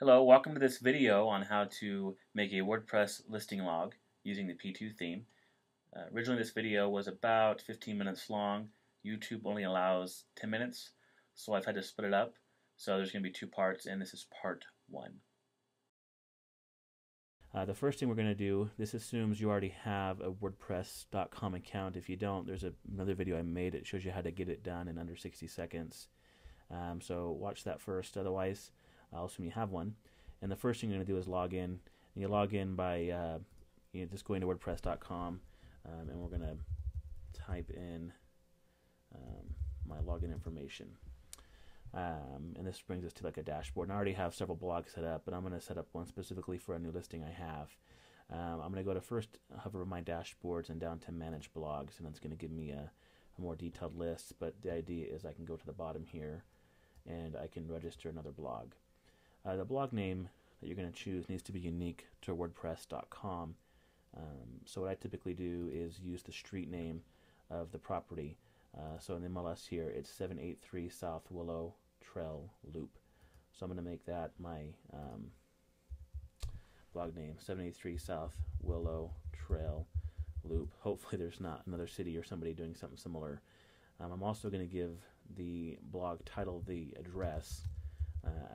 Hello, welcome to this video on how to make a WordPress listing log using the P2 theme. Originally this video was about 15 minutes long. YouTube only allows 10 minutes, so I've had to split it up. So there's going to be two parts, and this is part one. The first thing we're going to do, this assumes you already have a WordPress.com account. If you don't, there's another video I made. It shows you how to get it done in under 60 seconds. So watch that first, otherwise I'll assume you have one. And the first thing you're going to do is log in. And you log in by just going to WordPress.com, and we're going to type in my login information. And this brings us to like a dashboard. And I already have several blogs set up, but I'm going to set up one specifically for a new listing I have. I'm going to go to first hover my dashboards and down to manage blogs, and it's going to give me a more detailed list. But the idea is I can go to the bottom here and I can register another blog. The blog name that you're going to choose needs to be unique to WordPress.com. So what I typically do is use the street name of the property. So in the MLS here, it's 783 South Willow Trail Loop. So I'm going to make that my blog name, 783 South Willow Trail Loop. Hopefully there's not another city or somebody doing something similar. I'm also going to give the blog title the address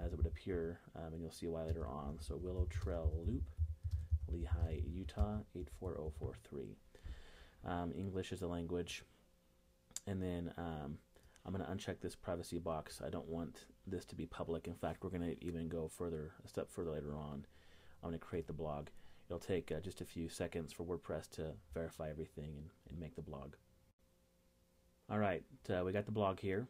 as it would appear, and you'll see why later on. So Willow Trail Loop, Lehigh, Utah 84043. English is the language. And then I'm going to uncheck this privacy box. I don't want this to be public. In fact, we're going to even go a step further later on. I'm going to create the blog. It'll take just a few seconds for WordPress to verify everything and make the blog. All right, we got the blog here.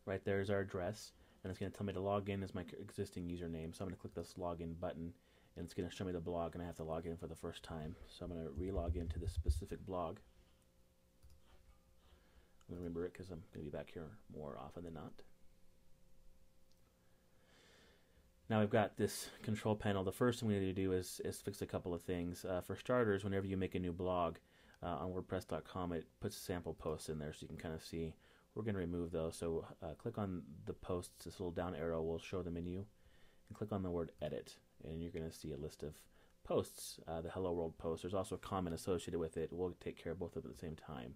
Right there is our address, and it's going to tell me to log in as my existing username. So I'm going to click this login button, and it's going to show me the blog, and I have to log in for the first time. So I'm going to re-log into this specific blog. I'm going to remember it because I'm going to be back here more often than not. Now we've got this control panel. The first thing we need to do is fix a couple of things. For starters, whenever you make a new blog on WordPress.com, it puts sample posts in there so you can kind of see. We're going to remove those. So click on the posts. This little down arrow will show the menu. And click on the word edit, and you're going to see a list of posts, the Hello World post. There's also a comment associated with it. We'll take care of both of them at the same time.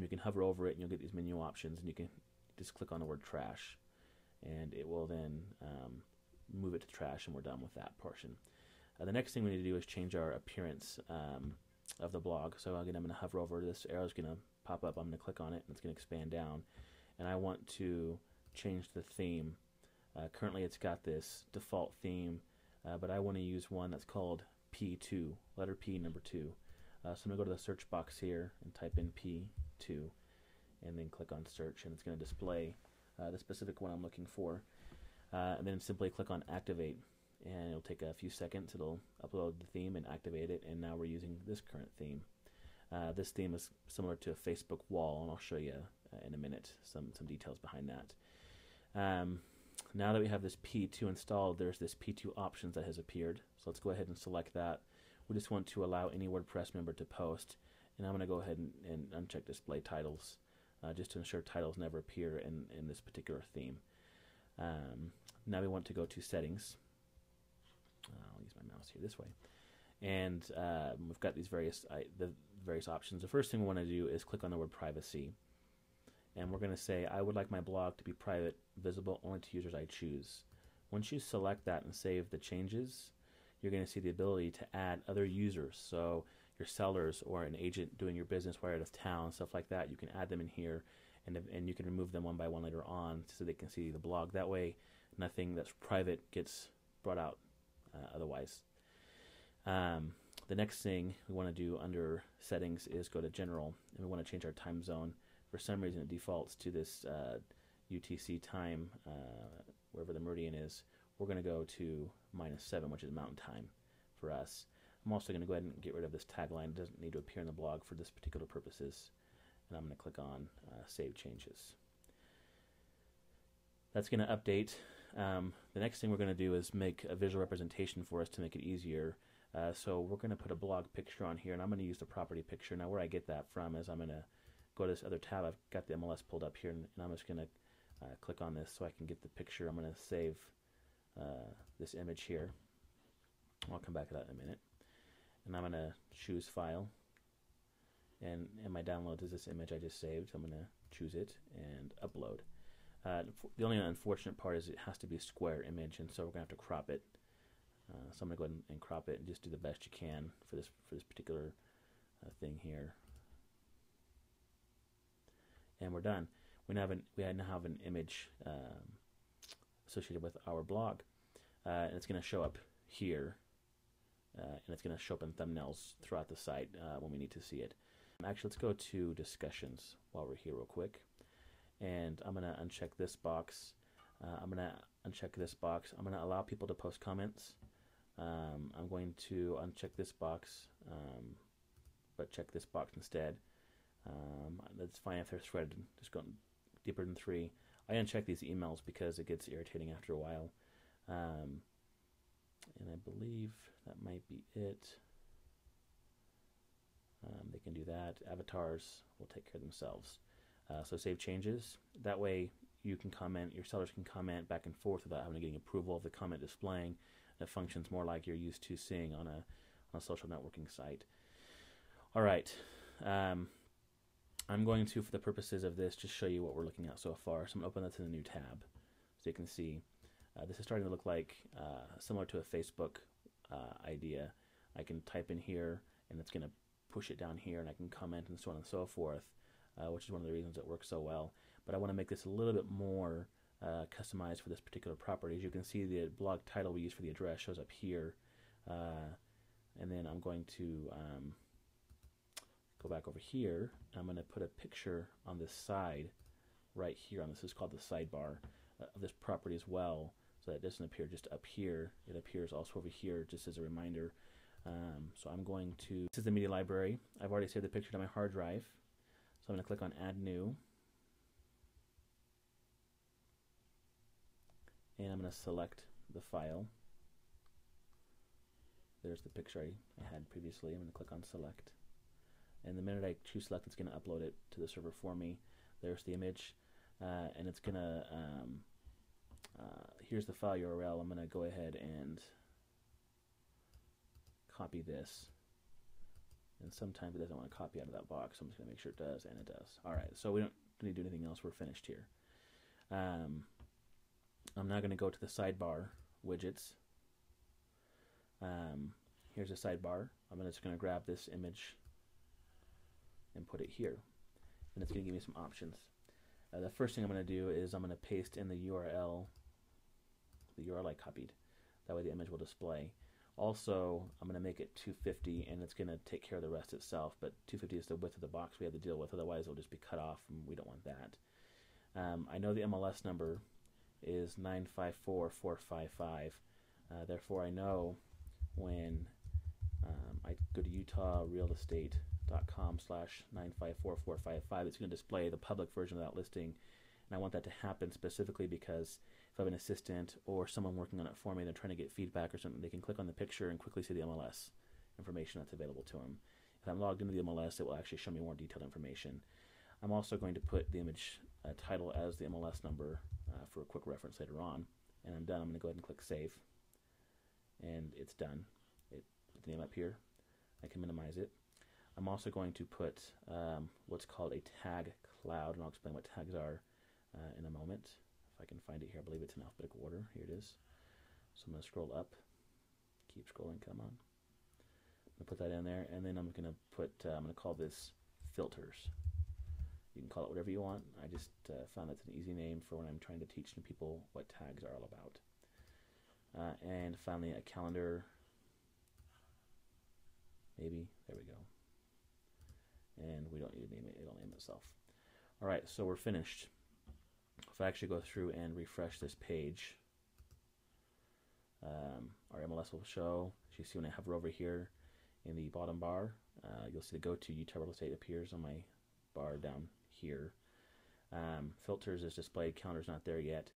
You can hover over it and you'll get these menu options, and you can just click on the word trash, and it will then move it to trash, and we're done with that portion. The next thing we need to do is change our appearance of the blog. So again, I'm going to hover over this arrow is going to pop up. I'm going to click on it, and it's going to expand down, and I want to change the theme. Currently it's got this default theme, but I want to use one that's called P2, letter P, number 2. So I'm going to go to the search box here and type in P2, and then click on search, and it's going to display the specific one I'm looking for. And then simply click on activate, and it'll take a few seconds. It'll upload the theme and activate it, and now we're using this current theme. This theme is similar to a Facebook wall, and I'll show you in a minute some details behind that. Now that we have this P2 installed, there's this P2 options that has appeared. So let's go ahead and select that. We just want to allow any WordPress member to post, and I'm going to go ahead and uncheck display titles just to ensure titles never appear in this particular theme. Now we want to go to settings. I'll use my mouse here this way, and we've got these various options. The first thing we want to do is click on the word privacy, and we're going to say I would like my blog to be private, visible only to users I choose. Once you select that and save the changes, you're going to see the ability to add other users. So your sellers or an agent doing your business while you're out of town, stuff like that, you can add them in here, and you can remove them one by one later on so they can see the blog. That way nothing that's private gets brought out otherwise. The next thing we want to do under settings is go to general, and we want to change our time zone. For some reason it defaults to this UTC time, wherever the meridian is. We're going to go to -7, which is mountain time for us. I'm also going to go ahead and get rid of this tagline. It doesn't need to appear in the blog for this particular purposes. And I'm going to click on Save Changes. That's going to update. The next thing we're going to do is make a visual representation for us to make it easier. So we're going to put a blog picture on here, and I'm going to use the property picture. Now where I get that from is I'm going to go to this other tab. I've got the MLS pulled up here, and I'm just going to click on this so I can get the picture. I'm going to save this image here. I'll come back to that in a minute. And I'm going to choose File. And in my downloads is this image I just saved. So I'm going to choose it and upload. The only unfortunate part is it has to be a square image, and so we're going to have to crop it. So I'm going to go ahead and crop it and just do the best you can for this particular thing here. And we're done. We now have an image associated with our blog, and it's going to show up here, and it's going to show up in thumbnails throughout the site when we need to see it. Actually, let's go to discussions while we're here real quick, and I'm going to uncheck this box. I'm going to allow people to post comments. I'm going to uncheck this box, but check this box instead. That's fine if they're threaded, just going deeper than 3. I uncheck these emails because it gets irritating after a while. And I believe that might be it. They can do that. Avatars will take care of themselves. So save changes. That way you can comment, your sellers can comment back and forth without having to get approval of the comment displaying. And it functions more like you're used to seeing on a social networking site. All right. I'm going to, for the purposes of this, just show you what we're looking at so far. So I'm going to open that to the new tab so you can see. This is starting to look like similar to a Facebook idea. I can type in here and it's going to push it down here, and I can comment and so on and so forth, which is one of the reasons it works so well. But I want to make this a little bit more customized for this particular property. As you can see, the blog title we use for the address shows up here. And then I'm going to go back over here, and I'm going to put a picture on this side right here. On this is called the sidebar of this property as well, so that it doesn't appear just up here. It appears also over here just as a reminder. So I'm going to, this is the media library. I've already saved the picture to my hard drive, so I'm going to click on Add New, and I'm going to select the file. There's the picture I had previously. I'm going to click on Select. And the minute I choose Select, it's going to upload it to the server for me. There's the image, and it's going to, here's the file URL. I'm going to go ahead and copy this. And sometimes it doesn't want to copy out of that box, so I'm just going to make sure it does, and it does. All right, so we don't need to do anything else. We're finished here. I'm now going to go to the sidebar widgets. Here's a sidebar. I'm just going to grab this image and put it here, and it's going to give me some options. The first thing I'm going to do is I'm going to paste in the URL I copied. That way the image will display. Also, I'm going to make it 250, and it's going to take care of the rest itself, but 250 is the width of the box we have to deal with, otherwise it'll just be cut off, and we don't want that. I know the MLS number is 954455, therefore I know when I go to utahrealestate.com/9544455, it's going to display the public version of that listing, and I want that to happen specifically because if I have an assistant or someone working on it for me, they're trying to get feedback or something, they can click on the picture and quickly see the MLS information that's available to them. If I'm logged into the MLS, it will actually show me more detailed information. I'm also going to put the image title as the MLS number for a quick reference later on. And I'm done. I'm going to go ahead and click Save. And it's done. Put the name up here. I can minimize it. I'm also going to put what's called a tag cloud, and I'll explain what tags are in a moment. If I can find it here, I believe it's in alphabetical order. Here it is. So I'm going to scroll up. Keep scrolling, come on. I'm going to put that in there, and then I'm going to put, I'm going to call this filters. You can call it whatever you want. I just found that's an easy name for when I'm trying to teach new people what tags are all about. And finally, a calendar. Maybe. There we go. And we don't need to name it. It'll name itself. All right, so we're finished. If I actually go through and refresh this page, our MLS will show. As you see when I hover over here in the bottom bar, you'll see the Go to Utah Real Estate appears on my bar down here. Filters is displayed. Calendar's not there yet.